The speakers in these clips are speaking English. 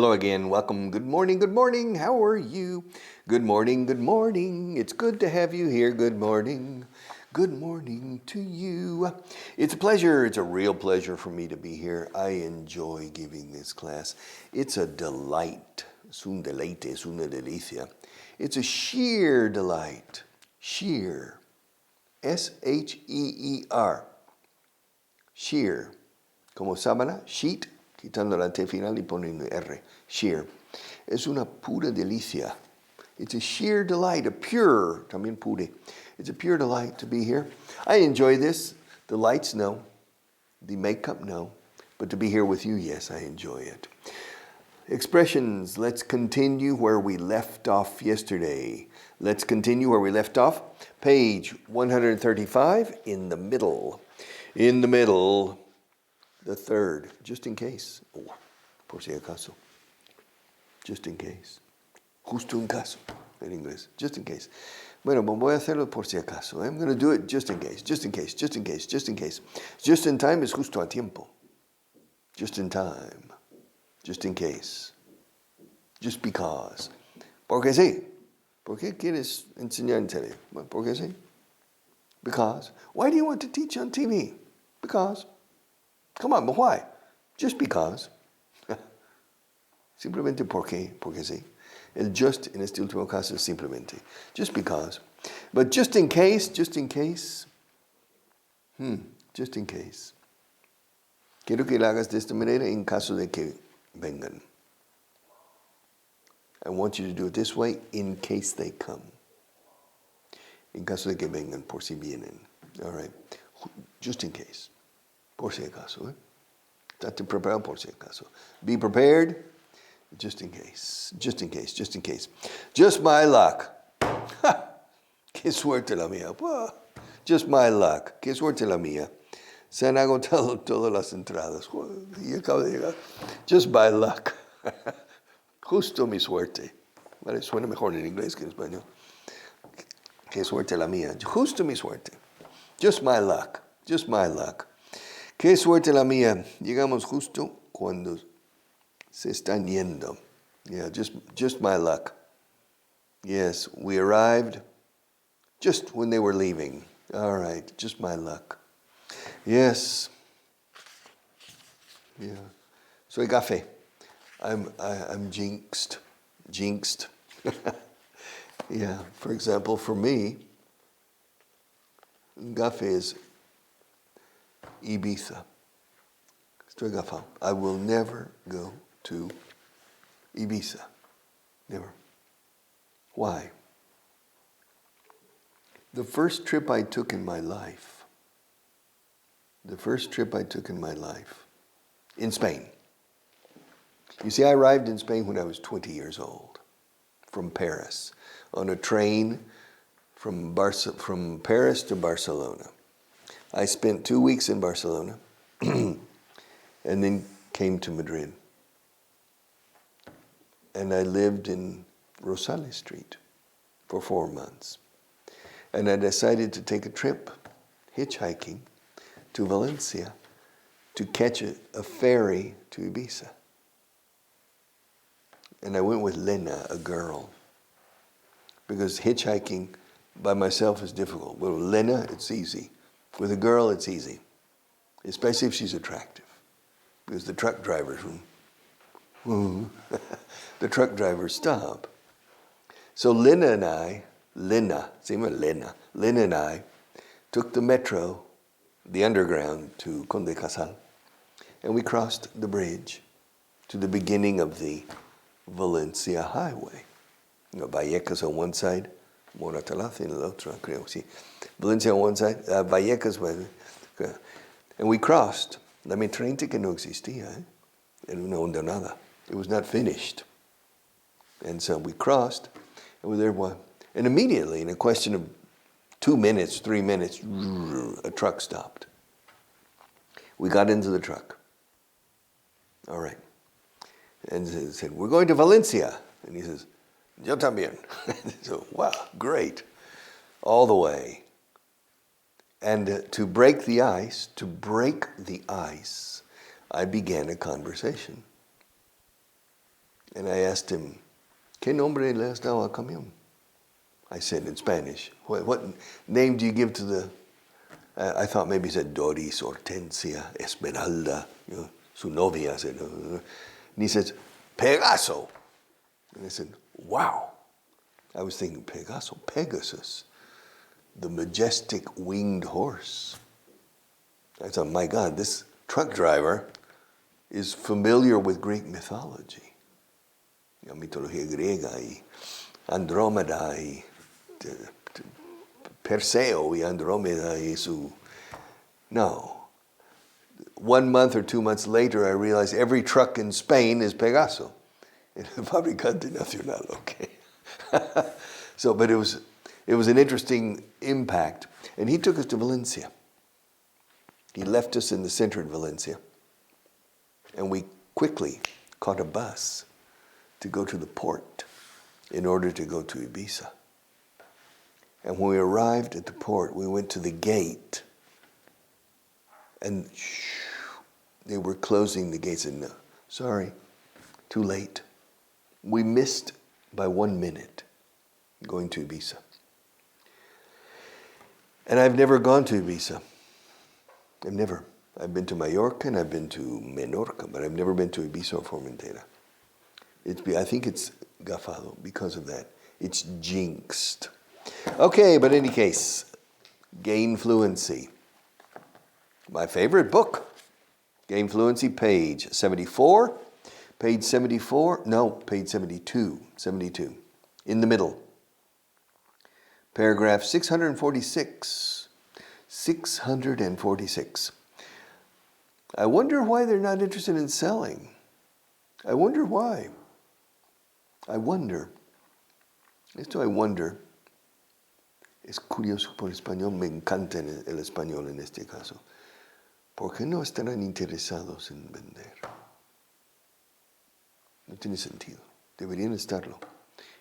Hello again. Welcome. Good morning. Good morning. How are you? Good morning. Good morning. It's good to have you here. Good morning. Good morning to you. It's a pleasure. It's a real pleasure for me to be here. I enjoy giving this class. It's a delight. Es un deleite. Es una delicia. It's a sheer delight. Sheer. S-H-E-E-R. Sheer. Como sábana, sheet. Quitando la T final y poniendo R. Sheer. Es una pura delicia. It's a sheer delight, a pure, también pure. It's a pure delight to be here. I enjoy this. The lights, no. The makeup, no. But to be here with you, yes, I enjoy it. Expressions. Let's continue where we left off yesterday. Let's continue where we left off. Page 135, in the middle. In the middle. The third, just in case. Oh, por si acaso. Just in case. Justo en caso, en inglés. Just in case. Bueno, voy a hacerlo por si acaso. I'm going to do it just in case, just in case, just in case, just in case. Just in time is justo a tiempo. Just in time. Just in case. Just because. Porque sí. ¿Por qué quieres enseñar en tele? Porque sí. Because. Why do you want to teach on TV? Because. Come on, but why? Just because. Simplemente porque sí. El just en este último caso es simplemente. Just because. But just in case. Just in case. Quiero que lo hagas de esta manera en caso de que vengan. I want you to do it this way in case they come. En caso de que vengan, por si vienen. All right. Just in case. Por si acaso, Estate preparado por si acaso. Be prepared, just in case. Just in case, just in case. Just my luck. Qué suerte la mía. Just my luck. Qué suerte la mía. Se han agotado todas las entradas. Y acabo de llegar. Just my luck. Justo mi suerte. Vale, suena mejor en inglés que en español. Qué suerte la mía. Justo mi suerte. Just my luck. Just my luck. Qué suerte la mía. Llegamos justo cuando se están yendo. Yeah, just my luck. Yes, we arrived just when they were leaving. All right, just my luck. Yes. Yeah. Soy gafe. I'm jinxed. Jinxed. Yeah. For example, for me, gafe is Ibiza. Estoy gafado. I will never go to Ibiza. Never. Why? The first trip I took in my life, in Spain. You see, I arrived in Spain when I was 20 years old, from Paris, on a train from Paris to Barcelona. I spent 2 weeks in Barcelona and then came to Madrid. And I lived in Rosales Street for 4 months. And I decided to take a trip, hitchhiking, to Valencia to catch a ferry to Ibiza. And I went with Lena, a girl, because hitchhiking by myself is difficult. With Lena, it's easy. With a girl, it's easy, especially if she's attractive, because the truck drivers, stop. So Lena and I took the metro, the underground, to Conde Casal, and we crossed the bridge to the beginning of the Valencia highway. You know, Vallecas on one side, Moratalaz en la otra, creo, sí. Valencia on one side, Vallecas, and we crossed. La mi tren que no existía, en una hondonada. It was not finished. And so we crossed, and we were there, and immediately, in a question of 2 minutes, 3 minutes, a truck stopped. We got into the truck. All right. And he said, we're going to Valencia. And he says, yo también. So, wow, great. All the way. And to break the ice, I began a conversation. And I asked him, ¿Qué nombre le has dado al camión? I said in Spanish, what name do you give to the... I thought maybe he said Doris, Hortensia, Esmeralda, su novia. I said, and he says, Pegaso. And I said, wow. I was thinking, Pegasus, the majestic winged horse. I thought, my God, this truck driver is familiar with Greek mythology. La mitología griega y Andrómeda y Perseo y Andrómeda y su... No. 1 month or 2 months later, I realized every truck in Spain is Pegaso. El fabricante nacional, okay. So, but it was an interesting impact. And he took us to Valencia. He left us in the center in Valencia. And we quickly caught a bus to go to the port in order to go to Ibiza. And when we arrived at the port, we went to the gate. And they were closing the gates. And no, sorry, too late. We missed by 1 minute going to Ibiza. And I've never gone to Ibiza. I've been to Mallorca and I've been to Menorca, but I've never been to Ibiza or Formentera. I think it's gafado because of that. It's jinxed. Okay, but in any case, Gain Fluency. My favorite book, Gain Fluency, page 74. Page 74, no, page 72. 72, in the middle. Paragraph 646. 646. I wonder why they're not interested in selling. I wonder why. I wonder. Esto I wonder. Es curioso por español, me encanta el español en este caso. ¿Por qué no estarán interesados en vender? No tiene sentido. Deberían estarlo.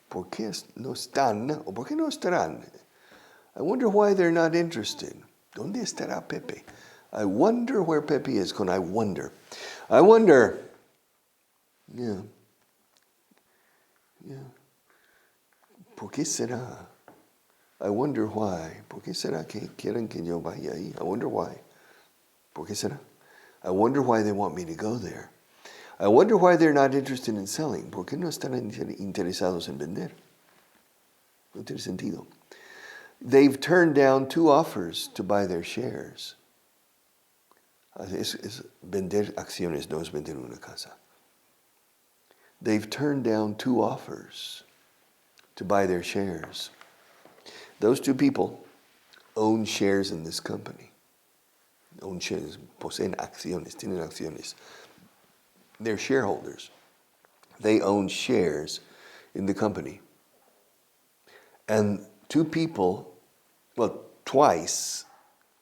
¿Por qué no están o por qué no estarán? I wonder why they're not interested. ¿Dónde estará Pepe? I wonder where Pepe is con I wonder. I wonder. Yeah. ¿Por qué será? I wonder why. ¿Por qué será que quieren que yo vaya ahí? I wonder why. ¿Por qué será? I wonder why they want me to go there. I wonder why they're not interested in selling. ¿Por qué no están interesados en vender? No tiene sentido. They've turned down 2 offers to buy their shares. Es vender acciones, no es vender una casa. They've turned down 2 offers to buy their shares. Those 2 people own shares in this company. Own shares, poseen acciones, tienen acciones. They're shareholders. They own shares in the company. And 2 people, well, twice,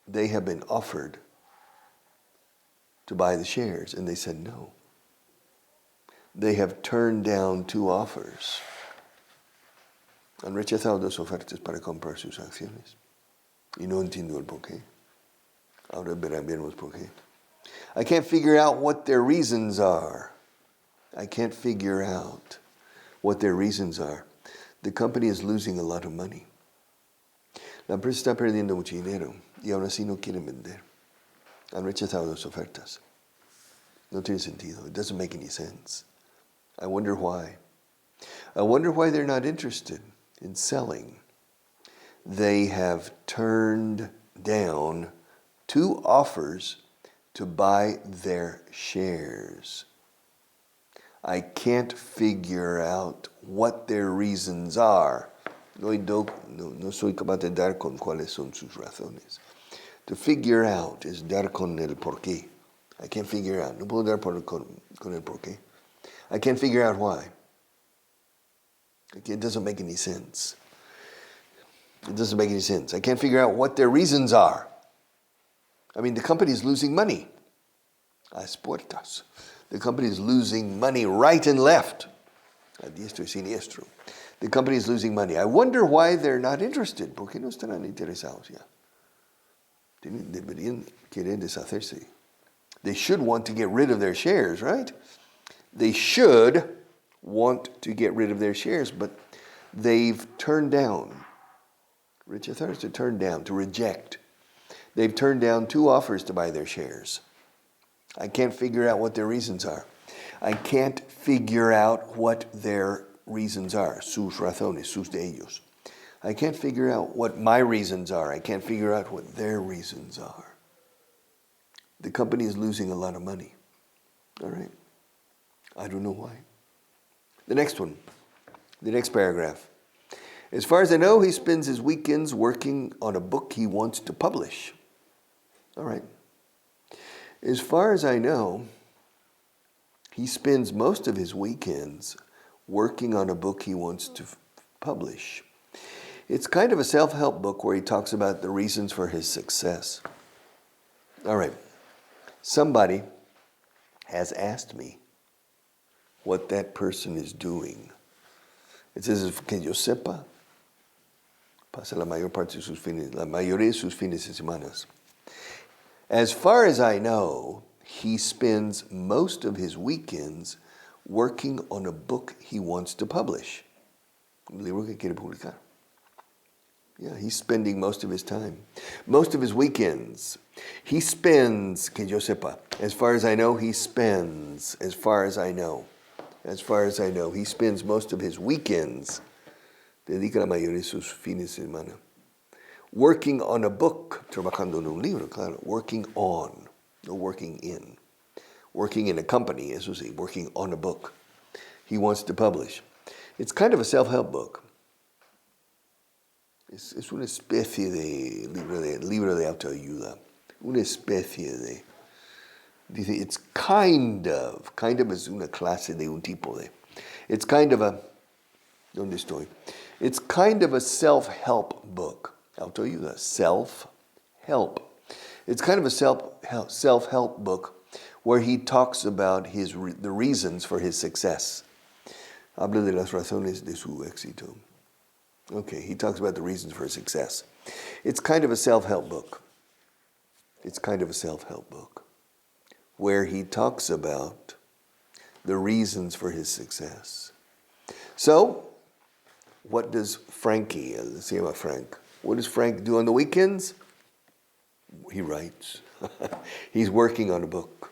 they have been offered to buy the shares, and they said no. They have turned down 2 offers. Han rechazado 2 ofertas para comprar sus acciones. Y no entiendo el porqué. Ahora veremos por qué. I can't figure out what their reasons are. I can't figure out what their reasons are. The company is losing a lot of money. La empresa está perdiendo mucho dinero y aún así no quieren vender. Han rechazado 2 ofertas. No tiene sentido. It doesn't make any sense. I wonder why. I wonder why they're not interested in selling. They have turned down 2 offers to buy their shares. I can't figure out what their reasons are. No soy capaz de dar con cuáles son sus razones. To figure out is dar con el porqué. I can't figure out. No puedo dar con el porqué. I can't figure out why. It doesn't make any sense. It doesn't make any sense. I can't figure out what their reasons are. I mean, the company is losing money. Las puertas. The company is losing money right and left. A diestro y siniestro. The company is losing money. I wonder why they're not interested. ¿Por qué no están interesados ya? Deberían querer deshacerse. They should want to get rid of their shares, right? They should want to get rid of their shares, but they've turned down. Richard Vaughan to turn down, to reject. They've turned down 2 offers to buy their shares. I can't figure out what their reasons are. I can't figure out what their reasons are. Sus razones, sus de ellos. I can't figure out what my reasons are. I can't figure out what their reasons are. The company is losing a lot of money. All right. I don't know why. The next one. The next paragraph. As far as I know, he spends his weekends working on a book he wants to publish. All right. As far as I know, he spends most of his weekends working on a book he wants to publish. It's kind of a self-help book where he talks about the reasons for his success. All right. Somebody has asked me what that person is doing. It says, que yo sepa, pasa la mayoría de sus fines de semana. As far as I know, he spends most of his weekends working on a book he wants to publish. Un libro que quiere publicar. Yeah, he's spending most of his time. Most of his weekends. He spends, que yo sepa, as far as I know, he spends, as far as I know, he spends most of his weekends, dedica la mayoría de sus fines de semana, working on a book, trabajando en un libro, claro, working on, no working in. Working in a company, eso sí, working on a book he wants to publish. It's kind of a self-help book. Es una especie de libro de autoayuda. Una especie de, dice, it's kind of es una clase de un tipo de. It's kind of a, ¿dónde estoy? It's kind of a self-help book. Autoayuda, self-help. It's kind of a self-help book where he talks about the reasons for his success. Habla de las razones de su éxito. Okay, he talks about the reasons for his success. It's kind of a self-help book. It's kind of a self-help book where he talks about the reasons for his success. So, what does Frankie, se llama Frank, what does Frank do on the weekends? He writes. He's working on a book.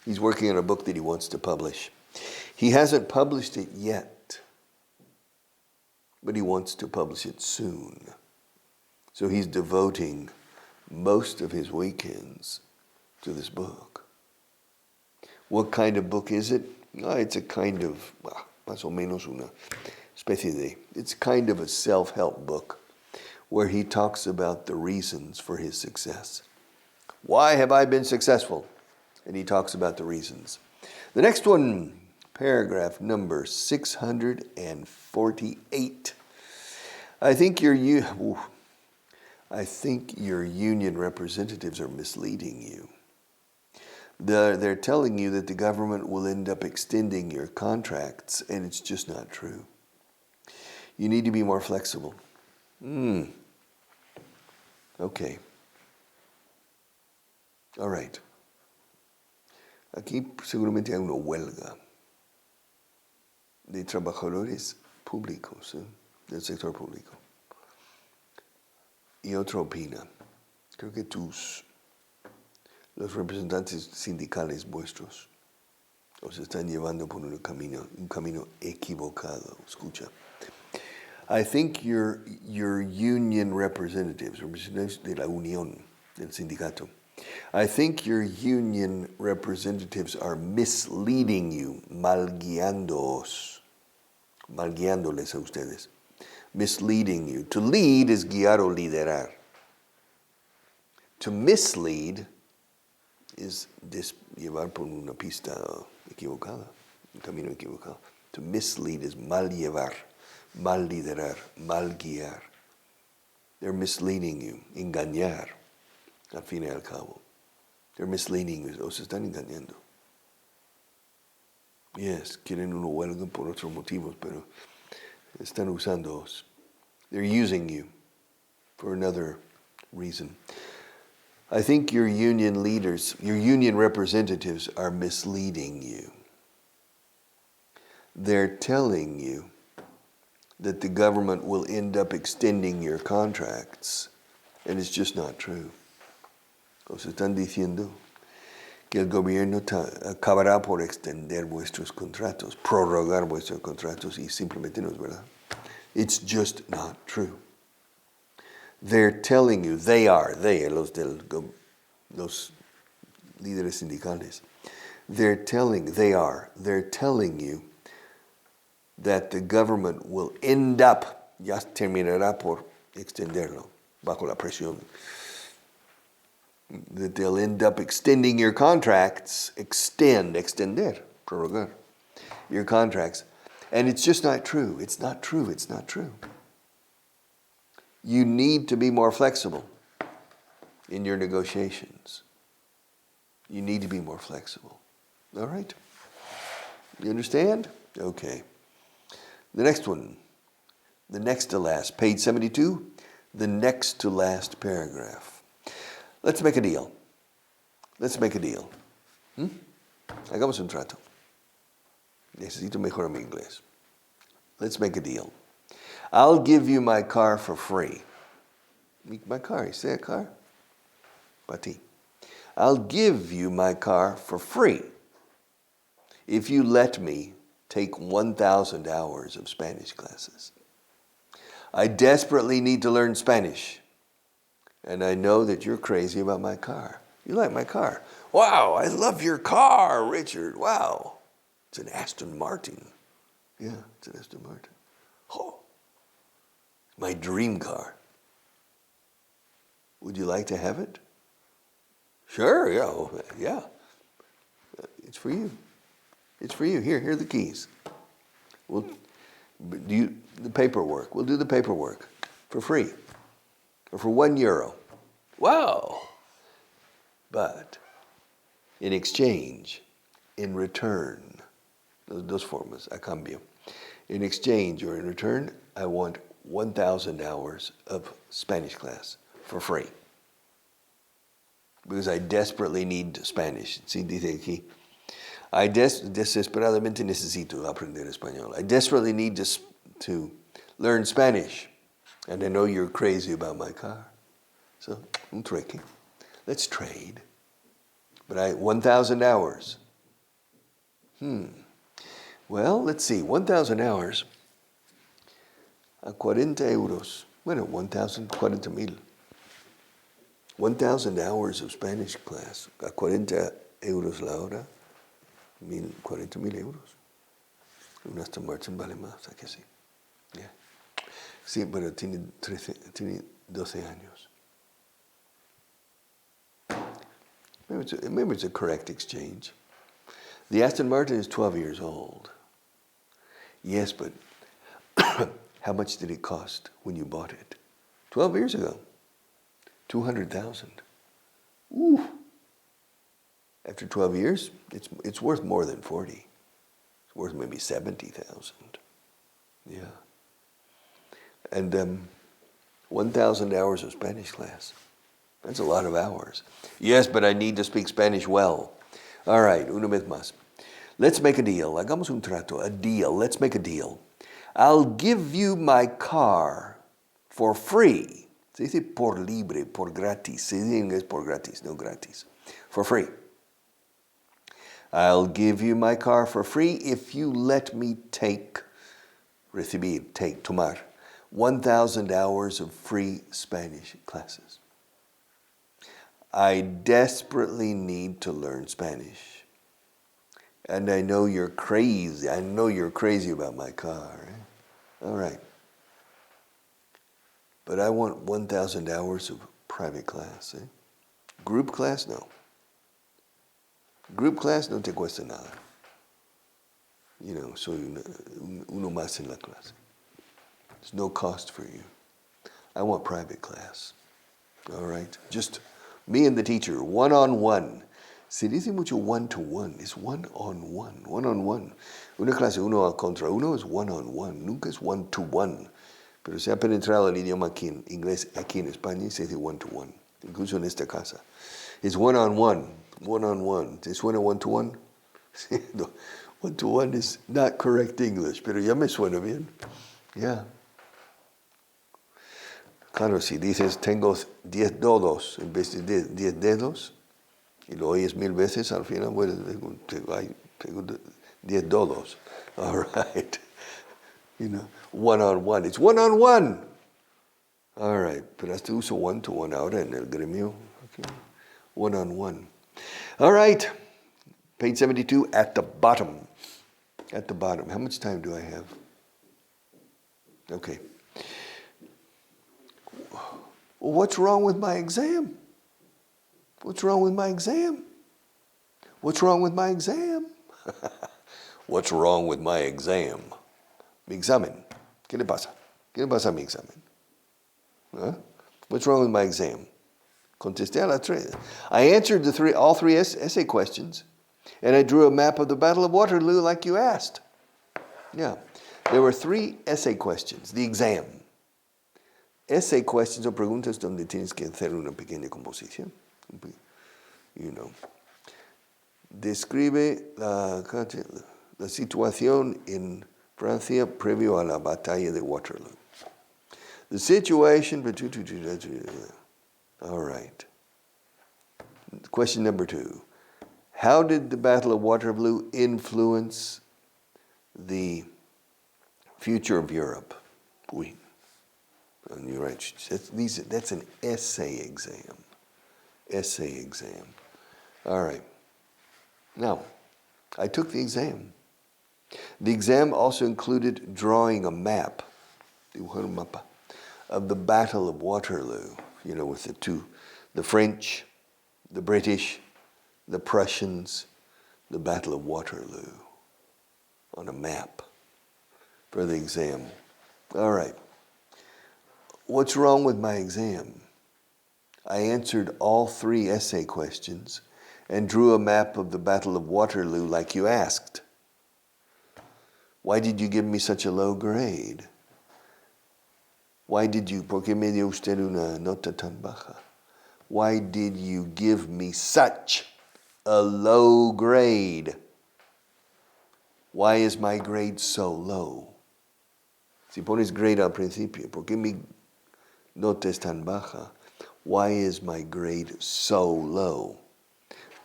He's working on a book that he wants to publish. He hasn't published it yet, but he wants to publish it soon. So he's devoting most of his weekends to this book. What kind of book is it? It's a kind of, más o menos una especie de, it's kind of a self-help book where he talks about the reasons for his success. Why have I been successful? And he talks about the reasons. The next one, paragraph number 648. I think your union representatives are misleading you. They're telling you that the government will end up extending your contracts, and it's just not true. You need to be more flexible. Okay. All right. Aquí seguramente hay una huelga de trabajadores públicos, del sector público. Y otro opina. Creo que los representantes sindicales vuestros os están llevando por un camino equivocado. Escucha. I think your union representatives de la unión, del sindicato, I think your union representatives are misleading you, malguiándoles a ustedes. Misleading you. To lead is guiar o liderar. To mislead is llevar por una pista equivocada, un camino equivocado. To mislead is mal llevar, mal liderar, mal guiar. They're misleading you, engañar, al fin y al cabo. They're misleading you, os están engañando. Yes, quieren una huelga por otros motivos, pero están usándoos. They're using you for another reason. I think your union leaders, your union representatives are misleading you. They're telling you that the government will end up extending your contracts, and it's just not true. Os están diciendo que el gobierno acabará por extender vuestros contratos, prorrogar vuestros contratos, y simplemente no es verdad. It's just not true. They're telling you, los líderes sindicales, they're telling you that the government will end up, ya terminará por extenderlo, bajo la presión, that they'll end up extending your contracts, extender, prorrogar your contracts. And it's just not true. It's not true. It's not true. You need to be more flexible in your negotiations. You need to be more flexible. All right? You understand? Okay. The next one. The next to last. Page 72. The next to last paragraph. Let's make a deal. Let's make a deal. Hagamos un trato. Necesito mejorar mi inglés. Let's make a deal. I'll give you my car for free. My car, you say a car? Para ti. I'll give you my car for free if you let me take 1,000 hours of Spanish classes. I desperately need to learn Spanish, and I know that you're crazy about my car. You like my car? Wow, I love your car, Richard. Wow. It's an Aston Martin. Yeah, it's an Aston Martin. Oh, my dream car. Would you like to have it? Sure, yeah. It's for you. It's for you. Here are the keys. We'll do the paperwork. We'll do the paperwork for free, or for €1. Wow. But in exchange, in return, dos formas, a cambio. In exchange or in return, I want 1,000 hours of Spanish class for free. Because I desperately need Spanish. Sí, dice aquí. Desesperadamente necesito aprender español. I desperately need to learn Spanish. And I know you're crazy about my car. So, un trueque. Let's trade. But 1,000 hours. Well, let's see. 1,000 hours a 40 euros. Bueno, 40,000. 1,000 hours of Spanish class a 40 euros la hora. 40,000 euros. Un Aston Martin vale más, ¿a que sí? Yeah. Sí, pero tiene 12 años. Maybe it's a correct exchange. The Aston Martin is 12 years old. Yes, but how much did it cost when you bought it? 12 years ago. 200,000. Ooh. After 12 years, it's worth more than 40. It's worth maybe 70,000. Yeah. And 1,000 hours of Spanish class. That's a lot of hours. Yes, but I need to speak Spanish well. All right, una vez más. Let's make a deal. Hagamos un trato. A deal. Let's make a deal. I'll give you my car for free. Se dice por libre, por gratis. Se dice en inglés por gratis, no gratis. For free. I'll give you my car for free if you let me tomar 1,000 hours of free Spanish classes. I desperately need to learn Spanish. And I know you're crazy. I know you're crazy about my car. All right. But I want 1,000 hours of private class. Group class, no. Group class no te cuesta nada. Soy uno más en la clase. There's no cost for you. I want private class. All right? Just me and the teacher, one-on-one. Se dice mucho one-to-one. It's one-on-one. One-on-one. Una clase uno contra uno es one-on-one. Nunca es one-to-one. Pero se ha penetrado el idioma aquí en inglés, aquí en España, y se dice one-to-one. Incluso en esta casa. It's one-on-one. One-on-one. ¿Te suena one-to-one? 1-to-1 is not correct English, pero ya me suena bien. Yeah. Claro, si dices tengo 10 dedos en vez de 10 dedos, y lo oyes 1000 veces, al final, bueno, tengo 10 dedos. All right. You know, one-on-one. It's one-on-one. All right. Pero hasta uso 1-to-1 ahora en el gremio. Okay. One-on-one. All right. Page 72 at the bottom. At the bottom. How much time do I have? Okay. Well, what's wrong with my exam? What's wrong with my exam? What's wrong with my exam? What's wrong with my exam? Mi examen. ¿Qué le pasa? ¿Qué le pasa a mi examen? Huh? What's wrong with my exam? Contesté a las tres. I answered all three essay questions, and I drew a map of the Battle of Waterloo like you asked. Yeah. There were 3 essay questions, the exam. Essay questions o preguntas donde tienes que hacer una pequeña composición. You know. Describe la situación en Francia previo a la batalla de Waterloo. The situation... All right. Question number 2. How did the Battle of Waterloo influence the future of Europe? Uy. And you're right. That's an essay exam. Essay exam. All right. Now, I took the exam. The exam also included drawing a map, of the Battle of Waterloo, you know, with the French, the British, the Prussians, the Battle of Waterloo on a map for the exam. All right. What's wrong with my exam? I answered all 3 essay questions and drew a map of the Battle of Waterloo like you asked. Why did you give me such a low grade? ¿Por qué me dio usted una nota tan baja? Why did you give me such a low grade? Why is my grade so low? Si pones grade al principio, ¿por qué mi nota es tan baja? Why is my grade so low?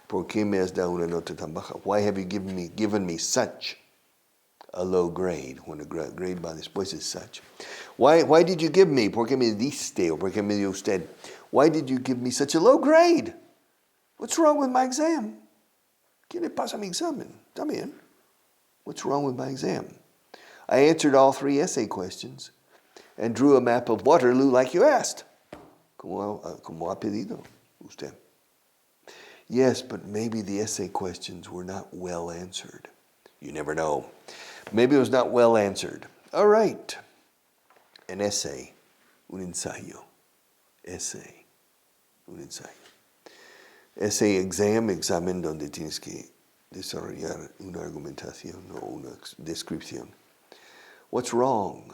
¿Por qué me has dado una nota tan baja? Why have you given me such a low grade? When a grade va después es such. Why did you give me? ¿Por qué me diste? ¿O por qué me dio usted? Why did you give me such a low grade? What's wrong with my exam? ¿Qué le pasa a mi examen? Está bien. What's wrong with my exam? I answered all 3 essay questions and drew a map of Waterloo like you asked. Como ha pedido usted. Yes, but maybe the essay questions were not well answered. You never know. Maybe it was not well answered. All right. An essay. Un ensayo. Essay. Un ensayo. Essay examen donde tienes que desarrollar una argumentación o una descripción. What's wrong?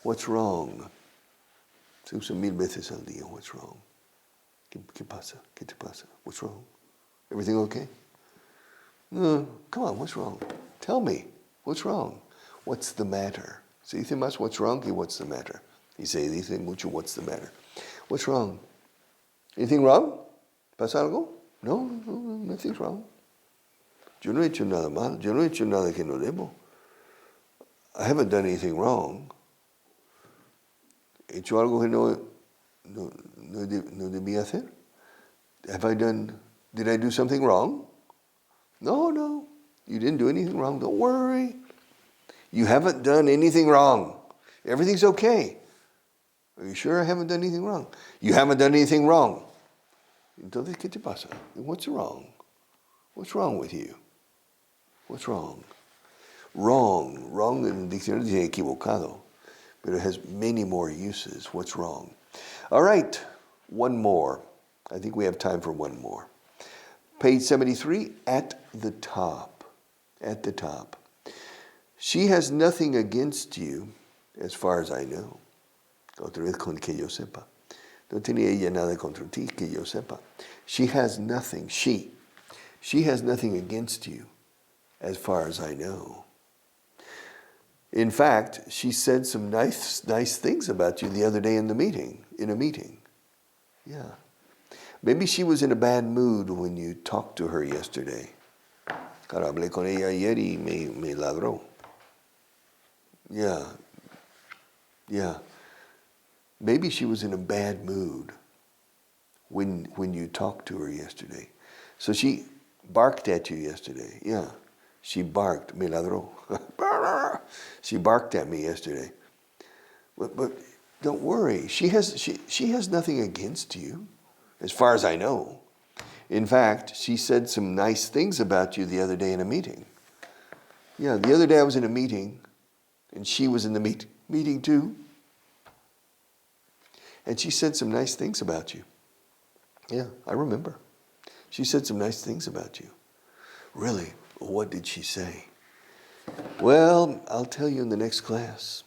What's wrong? Se usa 1000 veces al día. What's wrong? ¿Qué pasa? ¿Qué te pasa? What's wrong? Everything okay? No, come on, what's wrong? Tell me, what's wrong? What's the matter? Se dice más what's wrong que what's the matter. Y se dice mucho what's the matter. What's wrong? Anything wrong? ¿Pasa algo? No, nothing's wrong. Yo no he hecho nada mal. Yo no he hecho nada que no debo. I haven't done anything wrong. He hecho algo que no debía hacer. Did I do something wrong? No, you didn't do anything wrong. Don't worry. You haven't done anything wrong. Everything's okay. Are you sure I haven't done anything wrong? You haven't done anything wrong. Entonces, ¿qué te pasa? What's wrong? What's wrong with you? What's wrong? Wrong en el diccionario dice equivocado, but it has many more uses. What's wrong? All right, one more. I think we have time for one more. Page 73, at the top. At the top. She has nothing against you, as far as I know. Otra vez con que yo sepa. No tiene ella nada contra ti, que yo sepa. She has nothing. She has nothing against you. as far as I know. In fact, she said some nice things about you the other day in a meeting. Yeah. Maybe she was in a bad mood when you talked to her yesterday. Claro, hablé con ella ayer y me ladró. Yeah. Maybe she was in a bad mood when you talked to her yesterday. So she barked at you yesterday. Yeah. She barked. Me ladró. She barked at me yesterday. But don't worry. She has nothing against you, as far as I know. In fact, she said some nice things about you the other day in a meeting. Yeah, the other day I was in a meeting, and she was in the meeting too. And she said some nice things about you. Yeah, I remember. She said some nice things about you. Really? What did she say? Well, I'll tell you in the next class.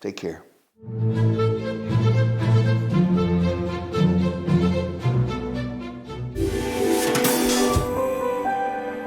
Take care.